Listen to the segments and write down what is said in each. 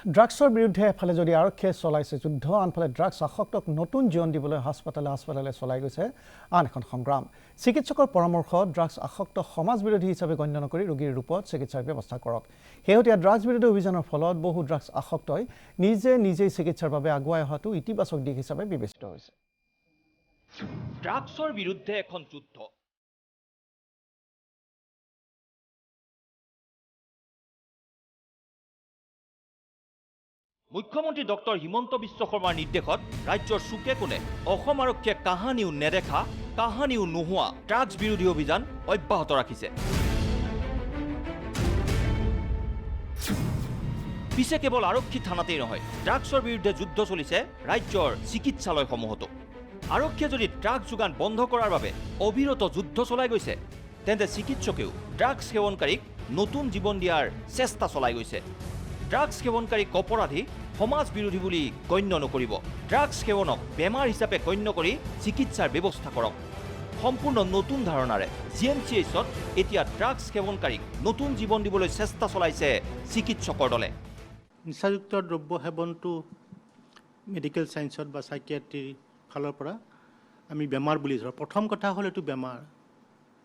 ড্ৰাগছৰ বিৰুদ্ধে এফালে যদি আৰক্ষীয়ে চলাইছে যুদ্ধ আনফালে ড্ৰাগছ আসক্তক নতুন জীৱন দিবলৈ হাস্পতালে চলাই গৈছে আন এখন সংগ্ৰাম চিকিৎসকৰ পৰামৰ্শত ড্ৰাগছ আসক্ত সমাজ বিৰোধী হিচাপে গণ্য নকৰি ৰোগীৰ ৰূপত চিকিৎসাৰ ব্যৱস্থা কৰক শেহতীয়া ড্ৰাগছ বিৰোধী অভিযানৰ ফলত বহু ড্ৰাগছ আসক্তই নিজেই চিকিৎসাৰ বাবে আগুৱাই অহাটো ইতিবাচক দিশ হিচাপে বিবেচিত হৈছে ড্ৰাগছৰ বিৰুদ্ধে এখন যুদ্ধ মুখ্যমন্ত্ৰী ডক্টৰ হিমন্ত বিশ্ব শৰ্মাৰ নিৰ্দেশত ৰাজ্যৰ চুকে কোণে অসম আৰক্ষীয়ে কাহানিও নেদেখা কাহানিও নোহোৱা ড্ৰাগছ বিৰোধী অভিযান অব্যাহত ৰাখিছে পিছে কেৱল আৰক্ষী থানাতেই নহয় ড্ৰাগছৰ বিৰুদ্ধে যুদ্ধ চলিছে ৰাজ্যৰ চিকিৎসালয়সমূহতো আৰক্ষীয়ে যদি ড্ৰাগছ যোগান বন্ধ কৰাৰ বাবে অবিৰত যুদ্ধ চলাই গৈছে তেন্তে চিকিৎসকেও ড্ৰাগছ সেৱনকাৰীক নতুন জীৱন দিয়াৰ চেষ্টা চলাই গৈছে ড্ৰাগছ সেৱনকাৰীক অপৰাধী সমাজ বিৰোধী বুলি গণ্য নকৰিব ড্ৰাগছ সেৱনক বেমাৰ হিচাপে গণ্য কৰি চিকিৎসাৰ ব্যৱস্থা কৰক সম্পূৰ্ণ নতুন ধাৰণাৰে জিএমচিএইচত এতিয়া ড্ৰাগছ সেৱনকাৰীক নতুন জীৱন দিবলৈ চেষ্টা চলাইছে চিকিৎসকৰ দলে নিচাযুক্ত দ্ৰব্য সেৱনটো মেডিকেল সায়েন্সত বা সাইকিয়াট্ৰিৰ ফালৰ পৰা আমি বেমাৰ বুলি ধৰোঁ প্ৰথম কথা হ'ল এইটো বেমাৰ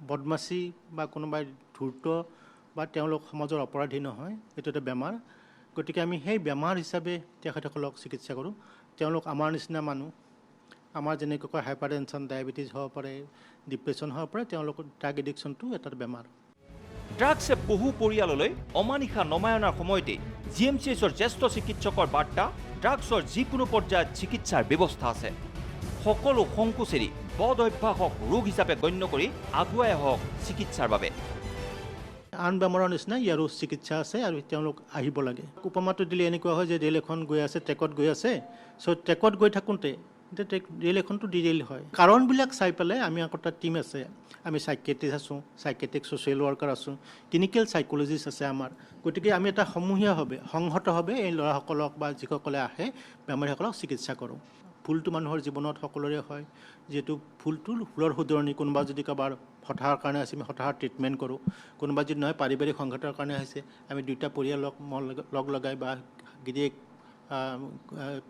বদমাছি বা কোনোবাই ধূৰ্ত বা তেওঁলোক সমাজৰ অপৰাধী নহয় এইটো এটা বেমাৰ গতিকে আমি সেই বেমাৰ হিচাপে তেখেতসকলক চিকিৎসা কৰোঁ তেওঁলোক আমাৰ নিচিনা মানুহ আমাৰ যেনেকৈ হাইপাৰটেনশ্যন ডায়েবেটিছ হ'ব পাৰে ডিপ্ৰেশ্যন হ'ব পাৰে তেওঁলোকৰ ড্ৰাগ এডিকশ্যনটো এটা বেমাৰ ড্ৰাগছে বহু পৰিয়াললৈ অমানিশা নমায়নাৰ সময়তে জিএমচিএইচৰ জ্যেষ্ঠ চিকিৎসকৰ বাৰ্তা ড্ৰাগছৰ যিকোনো পৰ্যায়ত চিকিৎসাৰ ব্যৱস্থা আছে সকলো সংকোচেৰি বদ অভ্যাসক ৰোগ হিচাপে গণ্য কৰি আগুৱাই আহক চিকিৎসাৰ বাবে আন বেমাৰৰ নিচিনা ইয়াৰো চিকিৎসা আছে আৰু তেওঁলোক আহিব লাগে উপমাটো দিলে এনেকুৱা হয় যে ৰেল এখন গৈ আছে ট্ৰেকত গৈ আছে ট্ৰেকত গৈ থাকোঁতে ৰেল এখনটো ডিৰেইল হয় কাৰণবিলাক চাই পেলাই আমি আকৌ এটা টীম আছে আমি সাইকিয়াট্ৰিষ্ট আছোঁ সাইকিয়াট্ৰিক ছ'চিয়েল ৱাৰ্কাৰ আছোঁ ক্লিনিকেল সাইক'লজিষ্ট আছে আমাৰ গতিকে আমি এটা সমূহীয়াভাৱে সংহতভাৱে এই ল'ৰাসকলক বা যিসকলে আহে বেমাৰীসকলক চিকিৎসা কৰোঁ ভুলটো মানুহৰ জীৱনত সকলোৰে হয় যিহেতু ভুলৰ শুধৰণি কোনোবা যদি কাৰোবাৰ হঠাৰ কাৰণে আছে আমি হঠাৎ ট্ৰিটমেণ্ট কৰোঁ কোনোবা যদি নহয় পাৰিবাৰিক সংঘাতৰ কাৰণে হৈছে আমি দুয়োটা পৰিয়ালক লগ লগাই বা গিৰিয়েক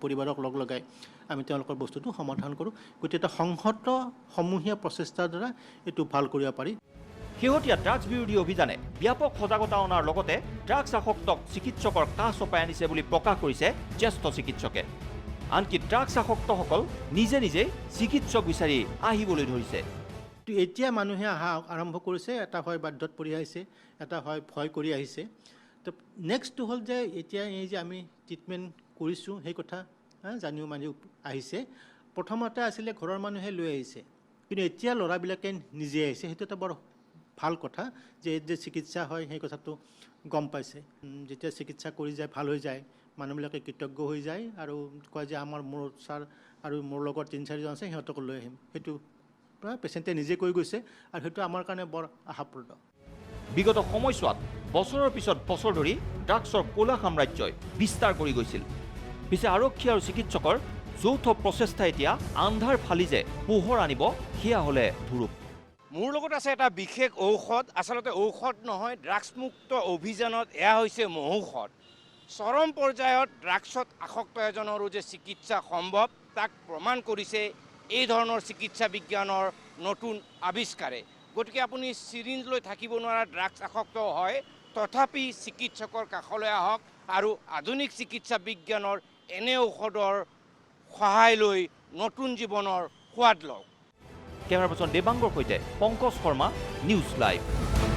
পৰিবাৰক লগ লগাই আমি তেওঁলোকৰ বস্তুটো সমাধান কৰোঁ গতিকে এটা সংহত সমূহীয়া প্ৰচেষ্টাৰ দ্বাৰা এইটো ভাল কৰিব পাৰি শেহতীয়া ড্ৰাগছ বিৰোধী অভিযানে ব্যাপক সজাগতা অনাৰ লগতে ড্ৰাগছ আসক্তক চিকিৎসকৰ কাষ চপাই আনিছে বুলি প্ৰকাশ কৰিছে জ্যেষ্ঠ চিকিৎসকে আনকি ড্ৰাগছ আসক্তসকল নিজে চিকিৎসক বিচাৰি আহিবলৈ ধৰিছে এতিয়া মানুহে অহা আৰম্ভ কৰিছে এটা হয় বাধ্যত পৰি আহিছে এটা হয় ভয় কৰি আহিছে তো নেক্সটটো হ'ল যে এতিয়া এই যে আমি ট্ৰিটমেণ্ট কৰিছোঁ সেই কথা জানিও মানুহ আহিছে প্ৰথমতে আছিলে ঘৰৰ মানুহে লৈ আহিছে কিন্তু এতিয়া ল'ৰাবিলাকে নিজে আহিছে সেইটো এটা বৰ ভাল কথা যে চিকিৎসা হয় সেই কথাটো গম পাইছে যেতিয়া চিকিৎসা কৰি যায় ভাল হৈ যায় মানুহবিলাকে কৃতজ্ঞ হৈ যায় আৰু কয় যে মোৰ ছাৰ আৰু মোৰ লগত ৩-৪জন আছে সিহঁতক লৈ আহিম সেইটো পেচেণ্টে নিজে কৈ গৈছে আৰু সেইটো আমাৰ কাৰণে বৰ আশাপ্ৰদ বিগত সময়ছোৱাত বছৰৰ পিছত বছৰ ধৰি ড্ৰাগছৰ ক'লা সাম্ৰাজ্যই বিস্তাৰ কৰি গৈছিল পিছে আৰক্ষী আৰু চিকিৎসকৰ যৌথ প্ৰচেষ্টা এতিয়া আন্ধাৰ ফালি যে পোহৰ আনিব সেয়া হ'লে ধুৰুপ মোৰ লগত আছে এটা বিশেষ ঔষধ আচলতে ঔষধ নহয় ড্ৰাগছমুক্ত অভিযানত এয়া হৈছে মহৌষধ চৰম পৰ্যায়ত ড্ৰাগছত আসক্ত এজনৰো যে চিকিৎসা সম্ভৱ তাক প্ৰমাণ কৰিছে এই ধৰণৰ চিকিৎসা বিজ্ঞানৰ নতুন আৱিষ্কাৰে গতিকে আপুনি চিৰিঞ্জ লৈ থাকিব নোৱাৰা ড্ৰাগছ আসক্ত হয় তথাপি চিকিৎসকৰ কাষলৈ আহক আৰু আধুনিক চিকিৎসা বিজ্ঞানৰ এনে ঔষধৰ সহায় লৈ নতুন জীৱনৰ সোৱাদ লওক কেমেৰা পাৰ্চন দেৱাংগৰ সৈতে পংকজ শৰ্মা নিউজ লাইভ